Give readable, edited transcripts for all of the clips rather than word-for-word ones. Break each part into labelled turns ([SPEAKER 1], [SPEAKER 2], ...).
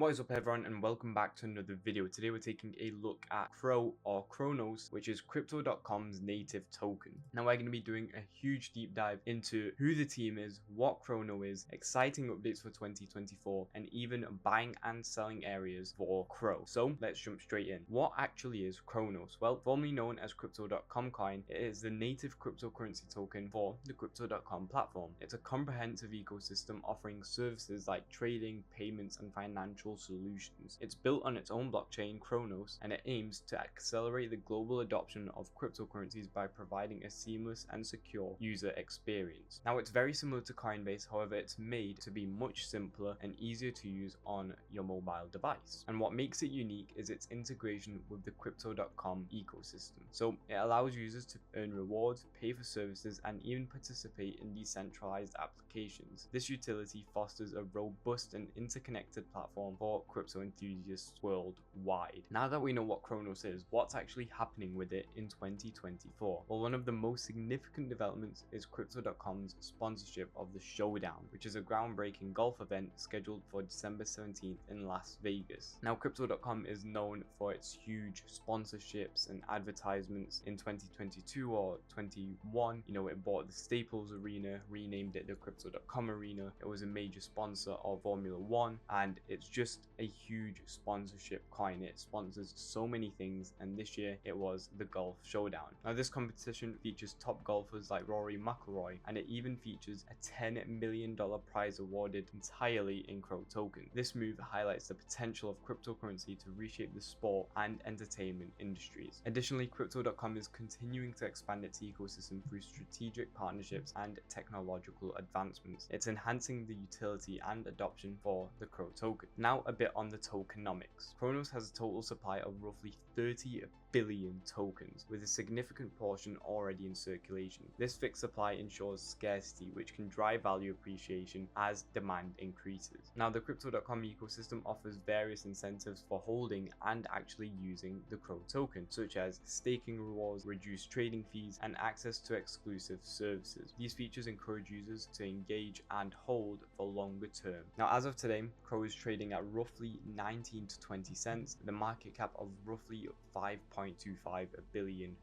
[SPEAKER 1] What is up everyone, and welcome back to another video. Today we're taking a look at Kronos, which is Crypto.com's native token. Now we're going to be doing a huge deep dive into who the team is, what Kronos is, exciting updates for 2024, and even buying and selling areas for Crow. So let's jump straight in. What actually is Kronos? Well, formerly known as Crypto.com coin, it is the native cryptocurrency token for the Crypto.com platform. It's a comprehensive ecosystem offering services like trading, payments, and financial solutions. It's built on its own blockchain, Kronos, and it aims to accelerate the global adoption of cryptocurrencies by providing a seamless and secure user experience. Now, it's very similar to Coinbase, however, it's made to be much simpler and easier to use on your mobile device. And what makes it unique is its integration with the Crypto.com ecosystem. So it allows users to earn rewards, pay for services, and even participate in decentralized applications. This utility fosters a robust and interconnected platform for crypto enthusiasts worldwide. Now that we know what Kronos is, what's actually happening with it in 2024? Well, one of the most significant developments is Crypto.com's sponsorship of the Showdown, which is a groundbreaking golf event scheduled for December 17th in Las Vegas. Now, Crypto.com is known for its huge sponsorships and advertisements. In 2022 or 21, it bought the Staples Arena, renamed it the Crypto.com Arena. It was a major sponsor of Formula One, and it's just a huge sponsorship coin. It sponsors so many things, and this year it was the Golf Showdown. Now, this competition features top golfers like Rory McIlroy, and it even features a $10 million prize awarded entirely in Crow token. This move highlights the potential of cryptocurrency to reshape the sport and entertainment industries. Additionally, Crypto.com is continuing to expand its ecosystem through strategic partnerships and technological advancements. It's enhancing the utility and adoption for the Crow token. Now, a bit on the tokenomics. Kronos has a total supply of roughly 30 billion tokens, with a significant portion already in circulation. This fixed supply ensures scarcity, which can drive value appreciation as demand increases. Now, the Crypto.com ecosystem offers various incentives for holding and actually using the Crow token, such as staking rewards, reduced trading fees, and access to exclusive services. These features encourage users to engage and hold for longer term. Now, as of today, Crow is trading at roughly 19 to 20 cents, the market cap of roughly $5.25 billion.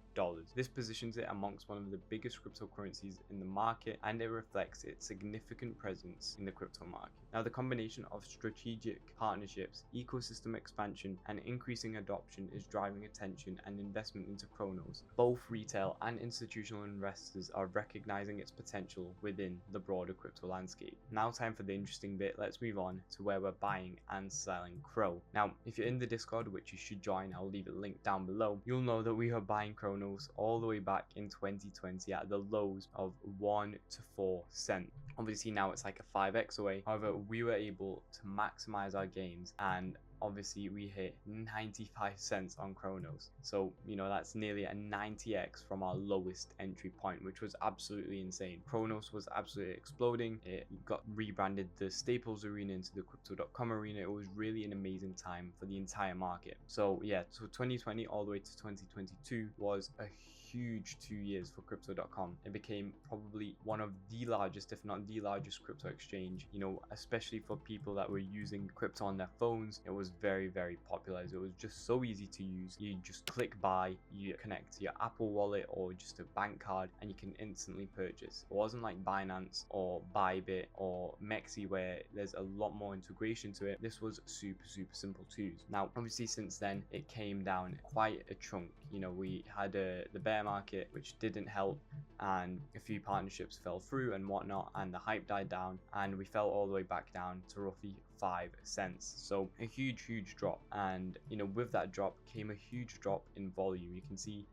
[SPEAKER 1] This positions it amongst one of the biggest cryptocurrencies in the market, and it reflects its significant presence in the crypto market. Now, the combination of strategic partnerships, ecosystem expansion, and increasing adoption is driving attention and investment into Kronos. Both retail and institutional investors are recognizing its potential within the broader crypto landscape. Now, time for the interesting bit. Let's move on to where we're buying and selling Crow. Now, if you're in the Discord, which you should join, I'll leave it linked down below, you'll know that we are buying Kronos all the way back in 2020 at the lows of 1 to 4 cents. Obviously now it's like a 5x away. However, we were able to maximize our gains, and obviously we hit 95 cents on Kronos. So, that's nearly a 90x from our lowest entry point, which was absolutely insane. Kronos was absolutely exploding. It got rebranded the Staples Arena into the Crypto.com Arena. It was really an amazing time for the entire market. So yeah, so 2020 all the way to 2022 was a huge 2 years for Crypto.com. It became probably one of the largest, if not the largest crypto exchange, especially for people that were using crypto on their phones. It was very, very popular. It was just so easy to use. You just click buy, you connect to your Apple wallet or just a bank card, and you can instantly purchase. It wasn't like Binance or Bybit or Mexi, where there's a lot more integration to it. This was super simple to use. Now, obviously since then it came down quite a chunk. We had the bear market, which didn't help, and a few partnerships fell through and whatnot, and the hype died down, and we fell all the way back down to roughly 5 cents. So a huge drop, and with that drop came a huge drop in volume. You can see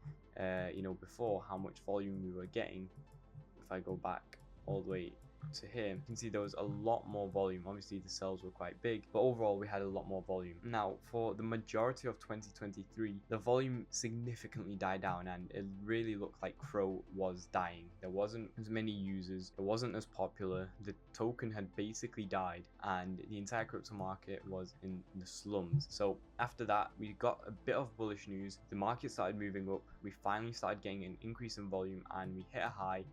[SPEAKER 1] before how much volume we were getting. If I go back all the way to here, you can see there was a lot more volume. Obviously the sales were quite big, but overall we had a lot more volume. Now, for the majority of 2023, the volume significantly died down, and it really looked like Crow was dying. There wasn't as many users, it wasn't as popular, the token had basically died, and the entire crypto market was in the slums. So after that, we got a bit of bullish news. The market started moving up. We finally started getting an increase in volume, and we hit a high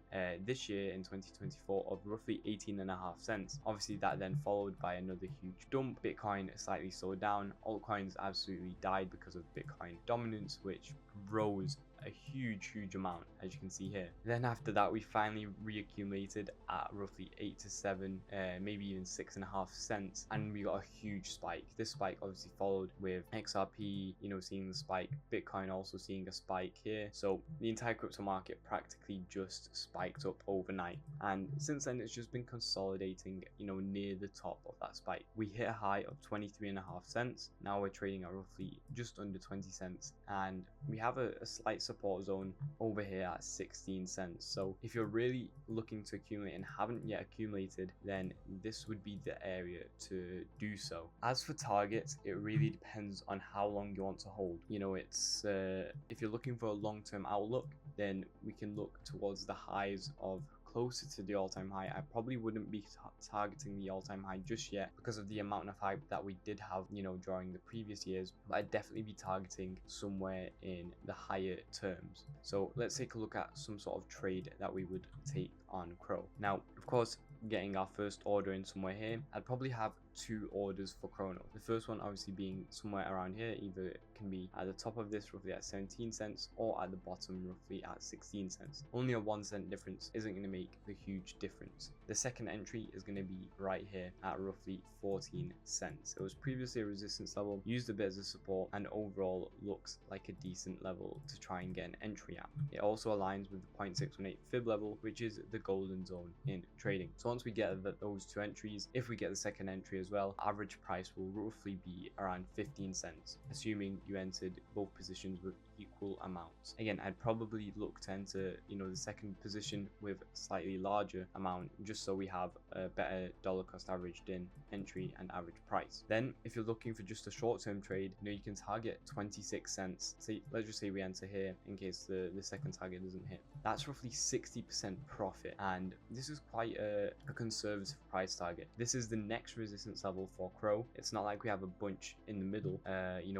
[SPEAKER 1] this year in 2024 of roughly roughly 18.5 cents. Obviously that then followed by another huge dump. Bitcoin slightly slowed down. Altcoins absolutely died because of Bitcoin dominance, which rose a huge amount, as you can see here. Then after that, we finally reaccumulated at roughly 8 to 7, maybe even 6.5 cents, and we got a huge spike. This spike obviously followed with XRP, seeing the spike, Bitcoin also seeing a spike here. So the entire crypto market practically just spiked up overnight, and since then it's just been consolidating, near the top of that spike. We hit a high of 23.5 cents. Now we're trading at roughly just under 20 cents, and we have a slight support zone over here at 16 cents. So if you're really looking to accumulate and haven't yet accumulated, then this would be the area to do so. As for targets, it really depends on how long you want to hold. It's if you're looking for a long-term outlook, then we can look towards the highs of closer to the all-time high. I probably wouldn't be targeting the all-time high just yet because of the amount of hype that we did have, during the previous years, but I'd definitely be targeting somewhere in the higher terms. So let's take a look at some sort of trade that we would take on Crow. Now, of course, getting our first order in somewhere here, I'd probably have 2 orders for Kronos. The first one obviously being somewhere around here, either it can be at the top of this roughly at 17 cents or at the bottom roughly at 16 cents. Only a 1 cent difference isn't going to make the huge difference. The second entry is going to be right here at roughly 14 cents. It was previously a resistance level, used a bit as a support, and overall looks like a decent level to try and get an entry at. It also aligns with the 0.618 fib level, which is the golden zone in trading. So once we get those 2 entries, if we get the second entry as well, average price will roughly be around 15 cents, assuming you entered both positions with equal amounts. Again, I'd probably look to enter, the second position with a slightly larger amount, just so we have a better dollar cost averaged in entry and average price. Then if you're looking for just a short-term trade, you can target 26 cents. So let's just say we enter here in case the second target doesn't hit. That's roughly 60% profit, and this is quite a conservative price target. This is the next resistance level for Crow. It's not like we have a bunch in the middle.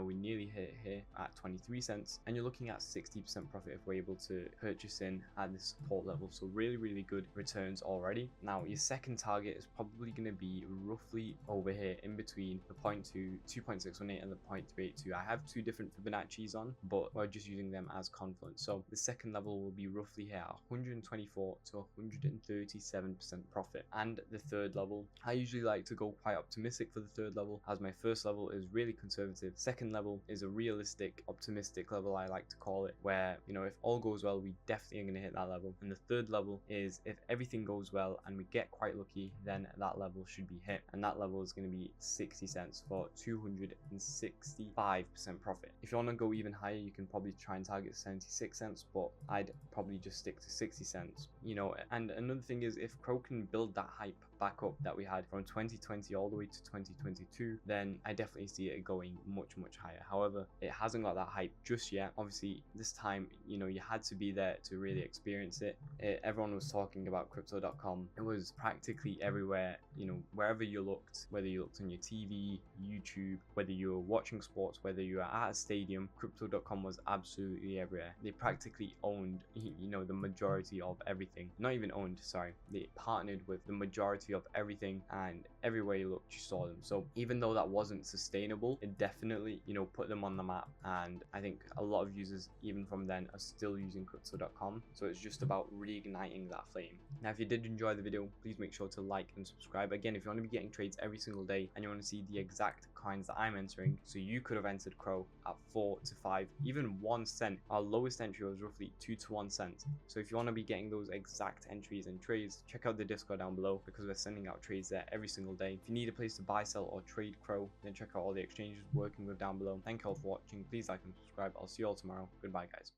[SPEAKER 1] We nearly hit here at 23 cents, and you're looking at 60% profit if we're able to purchase in at this support level. So really good returns already. Now your second target is probably going to be roughly over here in between the 2.618 and the 0.382. I have 2 different Fibonacci's on, but we're just using them as confluence. So the second level will be roughly here at 124 to 137% profit. And the third level, I usually like to go quite optimistic for the third level, as my first level is really conservative. Second level is a realistic, optimistic level, I like to call it, where, if all goes well, we definitely are going to hit that level. And the third level is if everything goes well and we get quite lucky, then that level should be hit. And that level is going to be 60 cents for 265% profit. If you want to go even higher, you can probably try and target 76 cents, but I'd probably just stick to 60 cents. And another thing is, if Crow can build that hype back up that we had from 2020 all the way to 2022, then I definitely see it going much higher. However, it hasn't got that hype just yet. Obviously this time, you had to be there to really experience it. Everyone was talking about crypto.com. It was practically everywhere, wherever you looked, whether you looked on your TV, YouTube, whether you were watching sports, whether you were at a stadium, crypto.com was absolutely everywhere. They practically owned, the majority of everything. Not even owned, sorry. They partnered with the majority of everything, and everywhere you looked, you saw them. So even though that wasn't sustainable, it definitely, put them on the map. And I think a lot of users, even from then, are still using crypto.com. So it's just about reigniting that flame. Now, if you did enjoy the video, please make sure to like and subscribe. Again, if you want to be getting trades every single day and you want to see the exact coins that I'm entering, so you could have entered Crow at 4 to 5, even 1 cent. Our lowest entry was roughly 2 to 1 cent. So if you want to be getting those exact entries and trades, check out the Discord down below, because we're sending out trades there every single day. If you need a place to buy, sell, or trade Crow, then check out all the exchanges we're working with down below. Thank you all for watching. Please like and subscribe. I'll see you all tomorrow. Goodbye, guys.